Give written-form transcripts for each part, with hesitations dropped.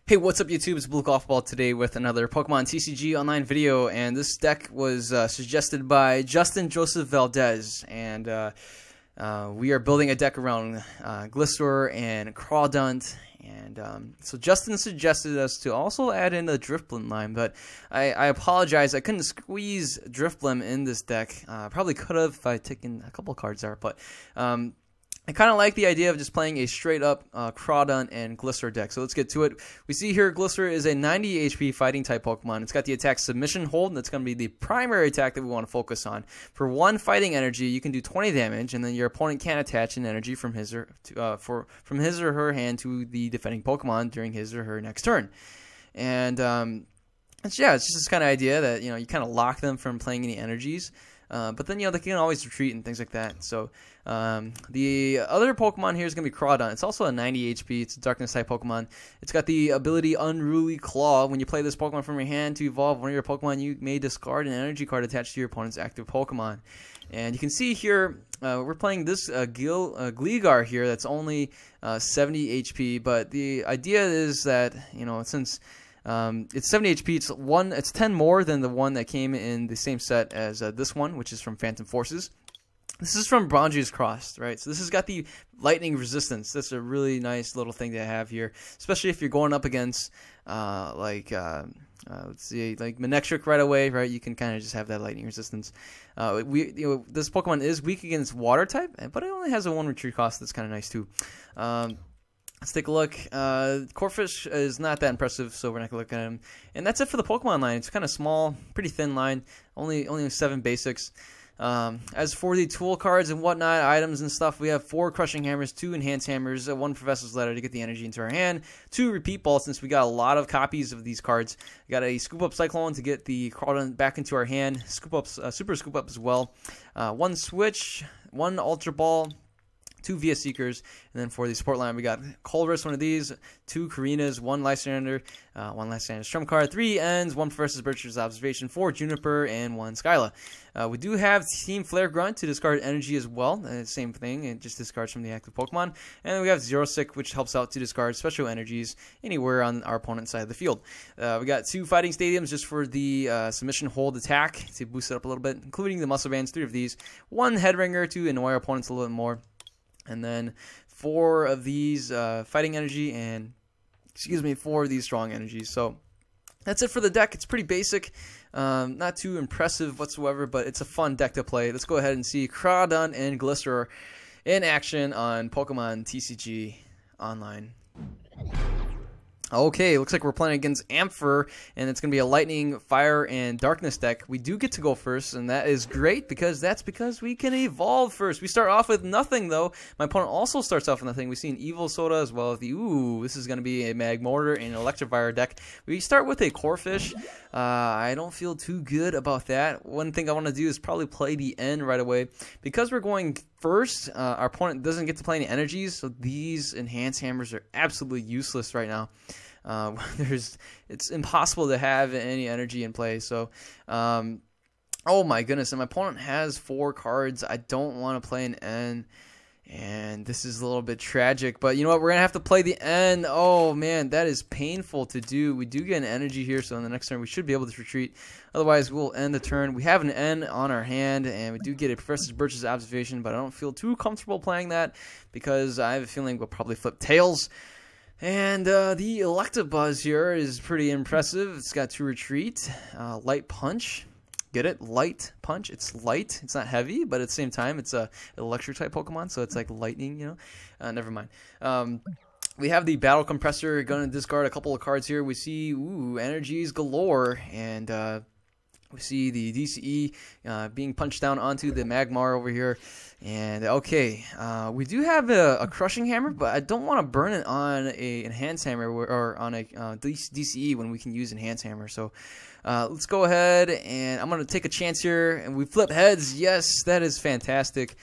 Hey, what's up YouTube? It's abluegolfball today with another Pokemon TCG online video, and this deck was suggested by Justin Joseph Valdez, and we are building a deck around Gliscor and Crawdaunt, and so Justin suggested us to also add in a Drifblim line, but I apologize, I couldn't squeeze Drifblim in this deck. Probably could have if I had taken a couple cards there, but I kind of like the idea of just playing a straight-up Crawdaunt and Gliscor deck. So let's get to it. We see here Gliscor is a 90 HP fighting-type Pokemon. It's got the attack Submission Hold, and that's going to be the primary attack that we want to focus on. For 1 fighting energy, you can do 20 damage, and then your opponent can attach an energy from his or her hand to the defending Pokemon during his or her next turn. And it's just this kind of idea that you kind of lock them from playing any energies. But then, they can always retreat and things like that. So, the other Pokemon here is going to be Crawdaunt. It's also a 90 HP. It's a Darkness-type Pokemon. It's got the ability Unruly Claw. When you play this Pokemon from your hand to evolve one of your Pokemon, you may discard an energy card attached to your opponent's active Pokemon. And you can see here, we're playing this Gligar here that's only 70 HP. But the idea is that, since it's 70 HP. It's 10 more than the one that came in the same set as this one, which is from Phantom Forces. This is from Bronze's Crossed, right? So this has got the lightning resistance. That's a really nice little thing to have here, especially if you're going up against let's see, like Manectric right away, right? You can kind of just have that lightning resistance. This Pokemon is weak against Water type, but it only has a 1 retreat cost. That's kind of nice too. Let's take a look. Corphish is not that impressive, so we're not going to look at him. And that's it for the Pokemon line. It's kind of small, pretty thin line, only 7 basics. As for the tool cards and whatnot, items and stuff, we have 4 Crushing Hammers, 2 Enhanced Hammers, 1 Professor's Letter to get the energy into our hand, 2 Repeat Balls since we got a lot of copies of these cards. We got a Scoop Up Cyclone to get the Crawdaunt back into our hand, Super Scoop Up as well, 1 Switch, 1 Ultra Ball, 2 VS Seekers, and then for the support line, we got Colress, one of these, 2 Karinas, 1 Lysander, 1 Lysander Strum Card, 3 Ends, 1 Professor Birch's Observation, 4 Juniper, and 1 Skyla. We do have Team Flare Grunt to discard energy as well, same thing, it just discards from the active Pokemon. And then we have Zero Sick, which helps out to discard special energies anywhere on our opponent's side of the field. We got 2 Fighting Stadiums just for the Submission Hold attack to boost it up a little bit, including the Muscle Bands, 3 of these, 1 Headringer to annoy our opponents a little bit more. And then 4 of these fighting energy and, 4 of these strong energies. So that's it for the deck. It's pretty basic, not too impressive whatsoever, but it's a fun deck to play. Let's go ahead and see Crawdaunt and Gliscor in action on Pokemon TCG Online. Okay, looks like we're playing against Ampher, and it's going to be a Lightning, Fire, and Darkness deck. We do get to go first, and that is great because we can evolve first. We start off with nothing, though. My opponent also starts off with nothing. We see an Evil Soda as well as this is going to be a Magmortar and an Electivire deck. We start with a Corphish. I don't feel too good about that. One thing I want to do is probably play the N right away. Because we're going first, our opponent doesn't get to play any energies, so these Enhanced Hammers are absolutely useless right now. It's impossible to have any energy in play. So, oh my goodness! And my opponent has 4 cards. I don't want to play an N, and this is a little bit tragic. But you know what? We're gonna have to play the N. Oh man, that is painful to do. We do get an energy here, so in the next turn we should be able to retreat. Otherwise, we'll end the turn. We have an N on our hand, and we do get a Professor Birch's Observation, but I don't feel too comfortable playing that because I have a feeling we'll probably flip Tails. And the Electabuzz here is pretty impressive. It's got 2 retreat, Light Punch. Get it? Light Punch. It's light. It's not heavy, but at the same time, it's a electric type Pokemon, so it's like lightning. Never mind. We have the Battle Compressor. Going to discard a couple of cards here. We see energies galore, and we see the DCE being punched down onto the Magmar over here. And okay, we do have a Crushing Hammer, but I don't want to burn it on a Enhanced Hammer or on a DCE when we can use Enhanced Hammer. So let's go ahead, and I'm going to take a chance here. And we flip heads. Yes, that is fantastic.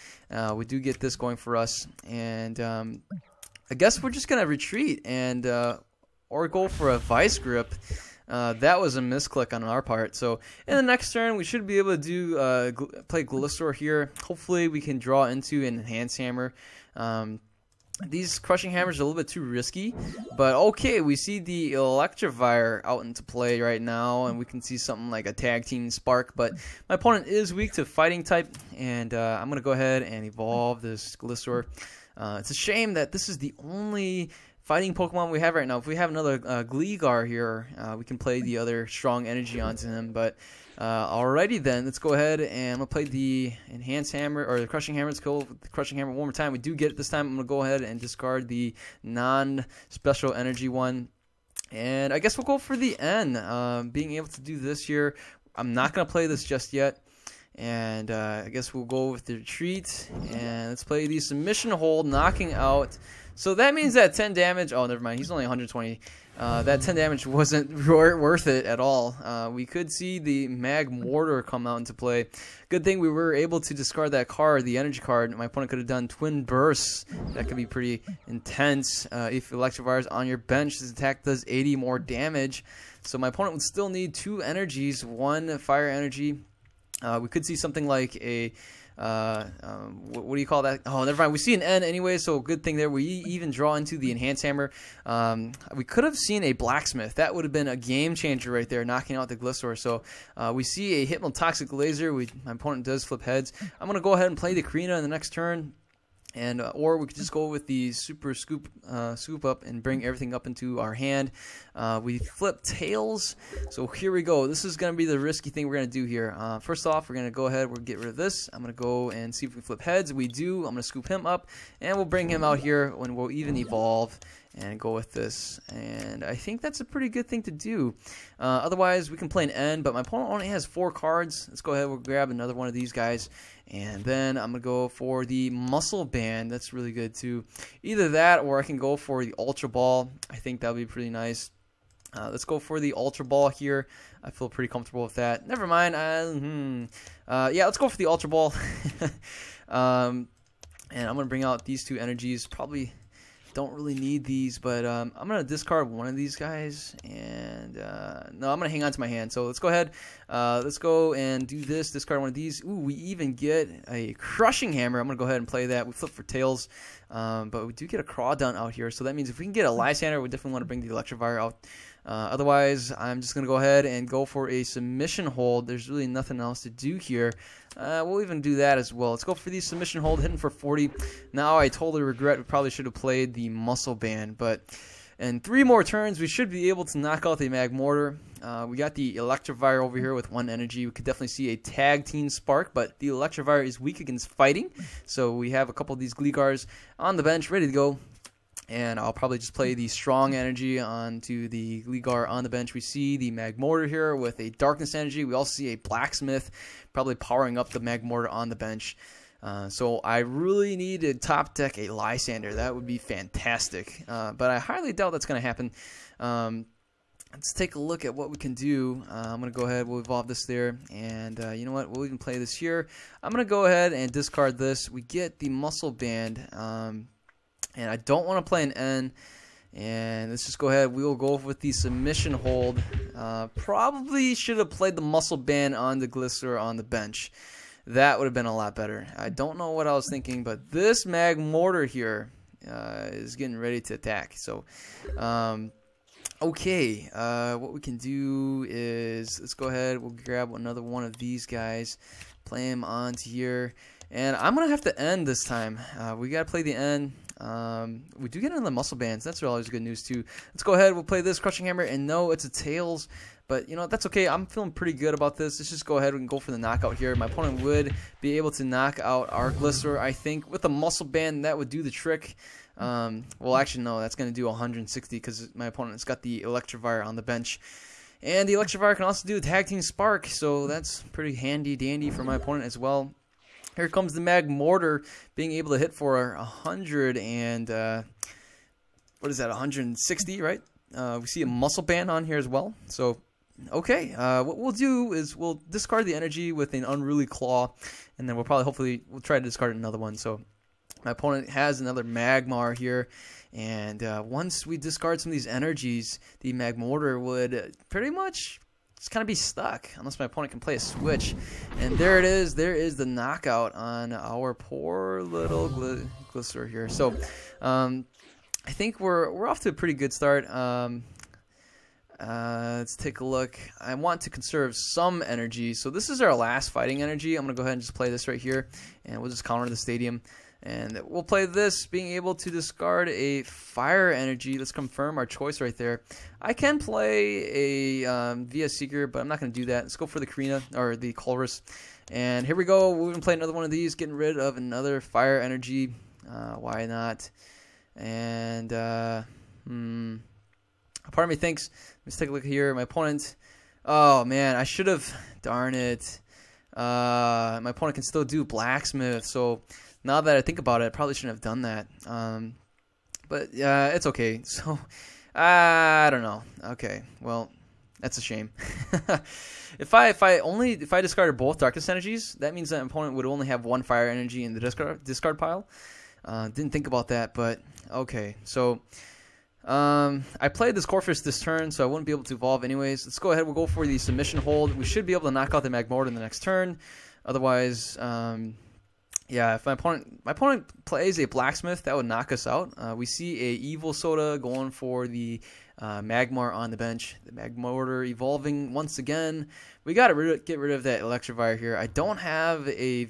We do get this going for us. And I guess we're just going to retreat and or go for a Vice Grip. That was a misclick on our part. So in the next turn, we should be able to do play Gliscor here. Hopefully, we can draw into an Enhanced Hammer. these crushing hammers are a little bit too risky, but okay, we see the Electivire out into play right now, and we can see something like a tag team spark, but my opponent is weak to fighting type, and I'm going to go ahead and evolve this Gliscor. It's a shame that this is the only fighting Pokemon we have right now. If we have another Gliscor here, we can play the other strong energy onto him, but alrighty then, let's go ahead and I'm going to play the Enhanced Hammer, or the Crushing Hammer. Let's go with the Crushing Hammer one more time. We do get it this time. I'm going to go ahead and discard the non-special energy one. And I guess we'll go for the N. Being able to do this here, I'm not going to play this just yet. And I guess we'll go with the Retreat. And let's play the Submission Hold, knocking out. So that means that 10 damage, oh never mind, he's only 120. That 10 damage wasn't worth it at all. We could see the Mag Mortar come out into play. Good thing we were able to discard that card, the energy card. My opponent could have done Twin Bursts. That could be pretty intense. If Electivire is on your bench, this attack does 80 more damage. So my opponent would still need 2 energies, 1 fire energy. We could see something like a what do you call that? Oh, never mind. We see an N anyway, so good thing there. We even draw into the Enhanced Hammer. We could have seen a Blacksmith. That would have been a game changer right there, knocking out the Gliscor. So we see a Hypnotoxic Laser. My opponent does flip heads. I'm going to go ahead and play the Karina in the next turn. And or we could just go with the Super Scoop up and bring everything up into our hand. We flip tails. So here we go. This is going to be the risky thing we're going to do here. First off, we're going to go ahead. We'll get rid of this. I'm going to go and see if we flip heads. We do. I'm going to scoop him up. And we'll bring him out here when we'll even evolve and go with this. And I think that's a pretty good thing to do. Otherwise, we can play an N, but my opponent only has 4 cards. Let's go ahead. We'll grab another one of these guys. And then I'm going to go for the Muscle Band. That's really good too. Either that or I can go for the Ultra Ball. I think that would be pretty nice. Let's go for the Ultra Ball here. I feel pretty comfortable with that. Never mind. Yeah, let's go for the Ultra Ball. And I'm going to bring out these 2 energies. Probably don't really need these, but I'm going to discard one of these guys, and no, I'm going to hang on to my hand. So let's go ahead. Let's go and do this. Discard one of these. Ooh, we even get a Crushing Hammer. I'm going to go ahead and play that. We flip for tails, but we do get a Crawdaunt out here. So that means if we can get a Lysander, we definitely want to bring the Electivire out. Otherwise, I'm just going to go ahead and go for a Submission Hold. There's really nothing else to do here. We'll even do that as well. Let's go for the Submission Hold, hitting for 40. Now I totally regret we probably should have played the Muscle Band, but in 3 more turns, we should be able to knock out the Mag Mortar. We got the Electivire over here with 1 energy. We could definitely see a Tag Team Spark, but the Electivire is weak against fighting. So we have a couple of these Gliscors on the bench, ready to go. And I'll probably just play the Strong Energy onto the Gliscor on the bench. We see the Mag Mortar here with a Darkness Energy. We also see a Blacksmith probably powering up the Mag Mortar on the bench. So I really need to top deck a Lysander. That would be fantastic. But I highly doubt that's going to happen. Let's take a look at what we can do. I'm going to go ahead. We'll evolve this there. And you know what? We'll even play this here. I'm going to go ahead and discard this. We get the Muscle Band. And I don't want to play an N. And let's just go ahead. We will go with the Submission Hold. Probably should have played the Muscle Band on the Gliscor on the bench. That would have been a lot better. I don't know what I was thinking, but this Mag Mortar here is getting ready to attack. So, okay. What we can do is, let's go ahead. We'll grab another one of these guys. Play him onto here. And I'm going to have to end this time. We got to play the end. We do get another Muscle Bands. That's always good news too. Let's go ahead. We'll play this Crushing Hammer. And no, it's a Tails. But, you know, that's okay. I'm feeling pretty good about this. Let's just go ahead and go for the knockout here. My opponent would be able to knock out our Gliscor, I think. With a Muscle Band, that would do the trick. Well, actually, no. That's going to do 160 because my opponent's got the Electivire on the bench. And the Electivire can also do the Tag Team Spark. So that's pretty handy-dandy for my opponent as well. Here comes the Mag Mortar being able to hit for 100 and, what is that, 160, right? We see a Muscle Band on here as well. So, okay, what we'll do is we'll discard the energy with an Unruly Claw, and then we'll probably, we'll try to discard another one. So, my opponent has another Magmar here, and once we discard some of these energies, the Mag Mortar would pretty much just kind of be stuck unless my opponent can play a switch. And there it is. There is the knockout on our poor little Gliscor here. So I think we're off to a pretty good start. Let's take a look. I want to conserve some energy. So this is our last fighting energy. I'm going to go ahead and just play this right here. And we'll just counter the stadium. And we'll play this, being able to discard a fire energy. Let's confirm our choice right there. I can play a VS Seeker, but I'm not going to do that. Let's go for the Karina, or the Colress. And here we go. We're going to play another one of these, getting rid of another fire energy. Why not? And, part of me thinks, let's take a look here. My opponent, oh man, I should have, darn it. My opponent can still do Blacksmith, so now that I think about it, I probably shouldn't have done that. But it's okay. So I don't know. Okay, well, that's a shame. If I discarded both Darkness energies, that means that my opponent would only have one fire energy in the discard pile. Didn't think about that, but okay. So I played this Corphish this turn, so I wouldn't be able to evolve anyways. Let's go ahead. We'll go for the submission hold. We should be able to knock out the Magmortar in the next turn. Otherwise, yeah, if my opponent plays a Blacksmith, that would knock us out. We see a Evil Soda going for the Magmar on the bench. The Magmortar evolving once again. We got to get rid of that Electivire here. I don't have a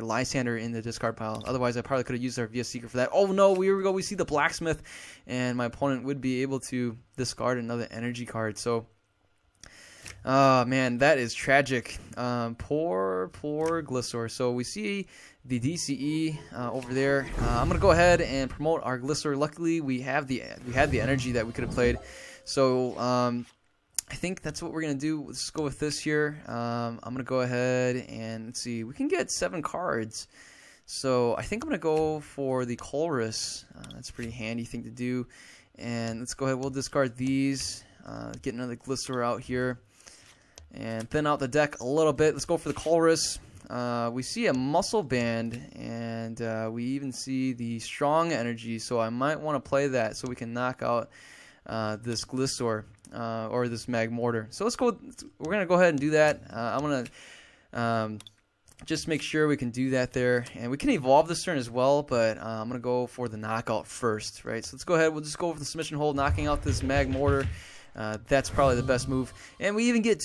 Lysander in the discard pile. Otherwise, I probably could have used our VS Seeker for that. Oh no, here we go. We see the Blacksmith, and my opponent would be able to discard another energy card. So, oh man, that is tragic. Poor Gliscor. So we see the DCE over there. I'm gonna go ahead and promote our Gliscor. Luckily, we had the energy that we could have played. So I think that's what we're gonna do. Let's go with this here. I'm gonna go ahead and let's see. We can get 7 cards. So I think I'm gonna go for the Colress. That's a pretty handy thing to do. And let's go ahead. We'll discard these. Get another Gliscor out here. And thin out the deck a little bit. Let's go for the Colress. We see a Muscle Band, and we even see the Strong Energy, so I might want to play that so we can knock out this Gliscor or this Magmortar. So let's go. We're going to go ahead and do that. I'm going to just make sure we can do that there. And we can evolve this turn as well, but I'm going to go for the knockout first, right? So let's go ahead. We'll just go for the submission hold, knocking out this Magmortar. That's probably the best move, and we even get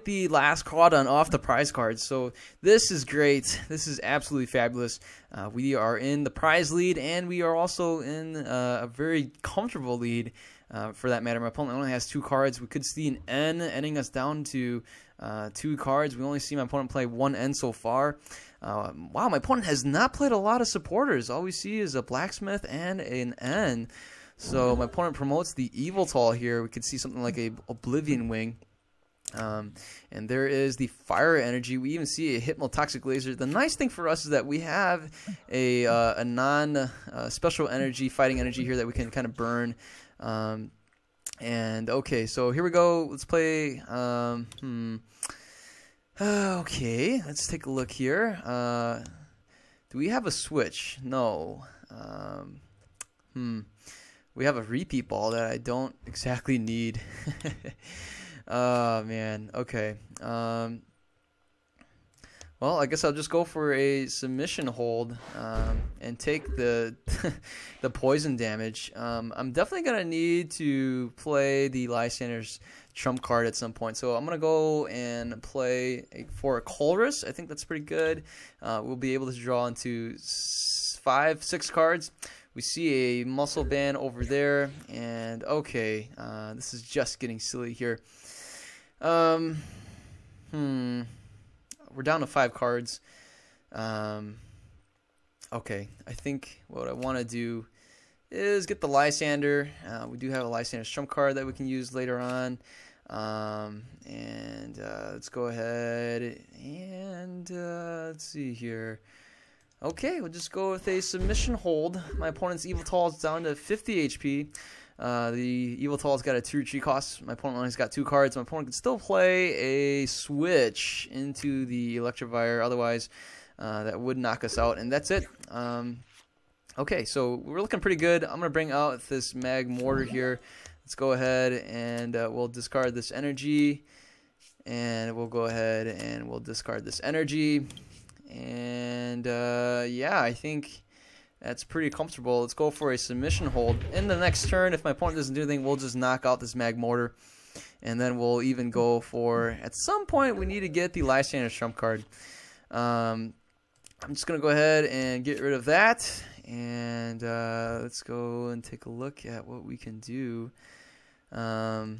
the last Crawdaunt off the prize cards. So this is great. This is absolutely fabulous. We are in the prize lead, and we are also in a very comfortable lead. For that matter, my opponent only has 2 cards. We could see an N ending us down to 2 cards. We only see my opponent play 1 N so far. Wow, my opponent has not played a lot of supporters. All we see is a Blacksmith and an N. So my opponent promotes the Yveltal here. We could see something like a Oblivion Wing. And there is the Fire Energy. We even see a Hypnotoxic Laser. The nice thing for us is that we have a non-special energy, fighting energy here that we can kind of burn. And okay, so here we go. Let's play. Okay, let's take a look here. Do we have a switch? No. We have a repeat ball that I don't exactly need. Oh, man. Okay. Well, I guess I'll just go for a submission hold and take the the poison damage. I'm definitely going to need to play the Lysander's trump card at some point. So I'm going to go and play for a Colress. I think that's pretty good. We'll be able to draw into 5, 6 cards. We see a Muscle Band over there, and okay, this is just getting silly here. We're down to 5 cards. Okay, I think what I want to do is get the Lysander. We do have a Lysander's trump card that we can use later on. And let's go ahead and let's see here. Okay, we'll just go with a submission hold. My opponent's Yveltal is down to 50 HP. The Yveltal's got a 2 retreat cost. My opponent only's got 2 cards. My opponent can still play a switch into the Electivire. Otherwise, that would knock us out, and that's it. Okay, so we're looking pretty good. I'm going to bring out this Magmortar here. let's go ahead and we'll discard this energy. And we'll go ahead and we'll discard this energy. And yeah, I think that's pretty comfortable. Let's go for a submission hold. In the next turn, if my opponent doesn't do anything, we'll just knock out this Mag Mortar. And then we'll even go for, at some point, we need to get the Lysander's Trump card. I'm just going to go ahead and get rid of that. And let's go and take a look at what we can do. Alrighty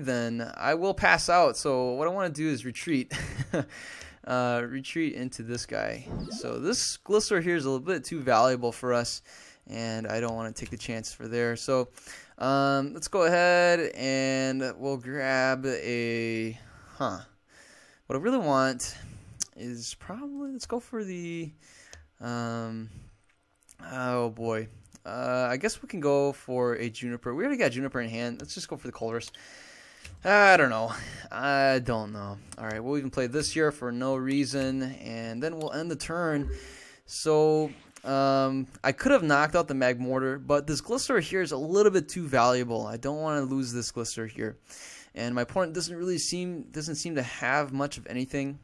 then, I will pass out. So what I want to do is retreat. Retreat into this guy. So this Gliscor here is a little bit too valuable for us, and I don't want to take the chance for there. So let's go ahead and we'll grab a what I really want is probably, let's go for the oh boy, I guess we can go for a Juniper. We already got Juniper in hand. Let's just go for the Colress. I don't know. Alright, we'll even play this here for no reason, and then we'll end the turn. So I could have knocked out the Mag Mortar, but this Gliscor here is a little bit too valuable. I don't want to lose this Gliscor here. And my opponent doesn't seem to have much of anything.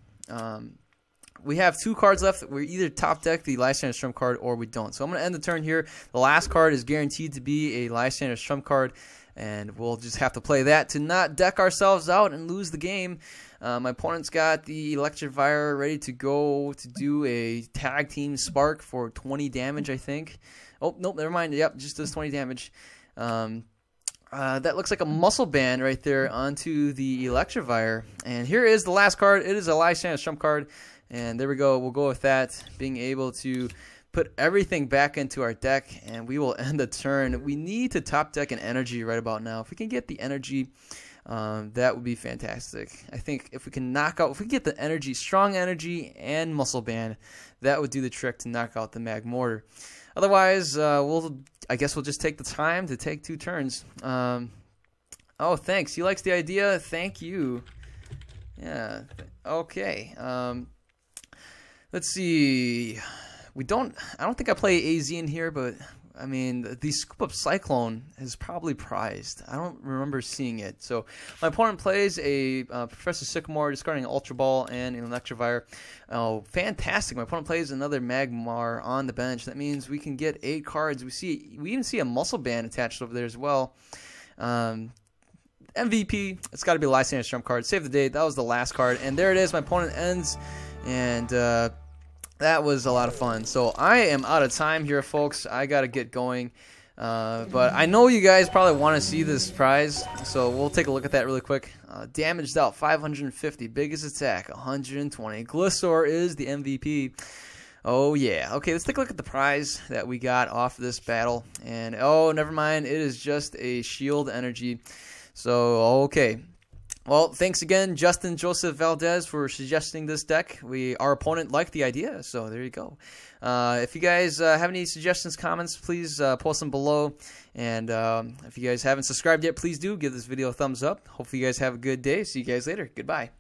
We have 2 cards left. We either top deck the Lysander's Trump card or we don't. So I'm going to end the turn here. The last card is guaranteed to be a Lysander's Trump card, and we'll just have to play that to not deck ourselves out and lose the game. My opponent's got the Electivire ready to go to do a tag team spark for 20 damage, I think. Oh, nope, never mind. Yep, just does 20 damage. That looks like a muscle band right there onto the Electivire. And here is the last card. It is a Lysander's Trump card. And there we go. We'll go with that, being able to put everything back into our deck, and we will end the turn. We need to top deck an energy right about now. If we can get the energy, that would be fantastic. I think if we can knock out, if we get the energy, strong energy and muscle band, that would do the trick to knock out the Mag Mortar. Otherwise, I guess we'll just take the time to take 2 turns. Oh, thanks. He likes the idea. Thank you. Yeah. Okay. Let's see. I don't think I play AZ in here, but I mean, the Scoop Up Cyclone is probably prized. I don't remember seeing it. So my opponent plays a Professor Sycamore, discarding an Ultra Ball and an Electivire. Oh, fantastic! My opponent plays another Magmar on the bench. That means we can get 8 cards. We even see a Muscle Band attached over there as well. MVP. It's got to be a Lysander's Trump card. Save the date. That was the last card, and there it is. My opponent ends, and that was a lot of fun. So I am out of time here, folks. I got to get going. But I know you guys probably want to see this prize, so we'll take a look at that really quick. Damaged out, 550. Biggest attack, 120. Gliscor is the MVP. Oh, yeah. Okay, let's take a look at the prize that we got off this battle. And, oh, never mind. It is just a shield energy. So, okay. Well, thanks again, Justin Joseph Valdez, for suggesting this deck. Our opponent liked the idea, so there you go. If you guys have any suggestions, comments, please post them below. And if you guys haven't subscribed yet, please do give this video a thumbs up. Hopefully you guys have a good day. See you guys later. Goodbye.